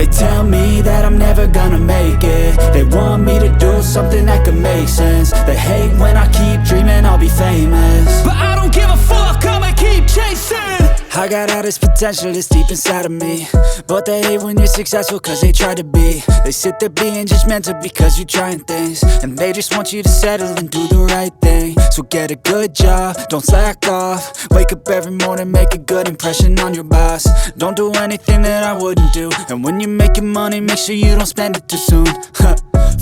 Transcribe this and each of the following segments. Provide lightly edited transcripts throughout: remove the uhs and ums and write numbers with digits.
tell me that I'm never gonna make it. They want me to do something that could make sense. They hate when I keep dreaming I'll be famous, but I don't give a fuck, I'ma keep chasing. I got all this potential that's deep inside of me, but they hate when you're successful cause they try to be. They sit there being judgmental because you're trying things, and they just want you to settle and do the right thing. So get a good job, don't slack off. Wake up every morning, make a good impression on your boss. Don't do anything that I wouldn't do, and when you're making money, make sure you don't spend it too soon.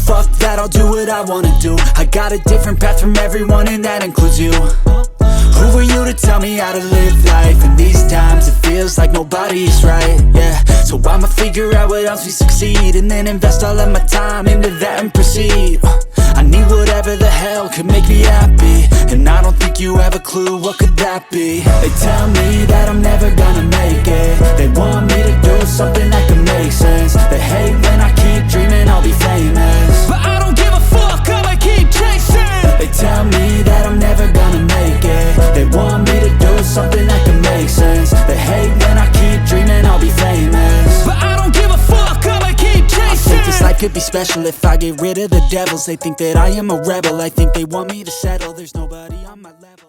Fuck that, I'll do what I wanna do. I got a different path from everyone, and that includes you. Who are you to tell me how to live life? In these times it feels like nobody is right, yeah. So I'ma figure out what else we succeed, and then invest all of my time into that and proceed. I need whatever the hell could make me happy, and I don't think you have a clue what could that be. They tell me that I'm never gonna make it. They want me to do something that could make sense. They hate when I keep dreaming I'll be famous, but I don't give a fuck, I'ma keep chasing. They tell me that I'm never gonna make it. They want me to do something that can make sense. They hate when I keep dreaming I'll be famous, but I don't give a fuck, I'ma keep chasing. I think this life could be special if I get rid of the devils. They think that I am a rebel, I think they want me to settle. There's nobody on my level.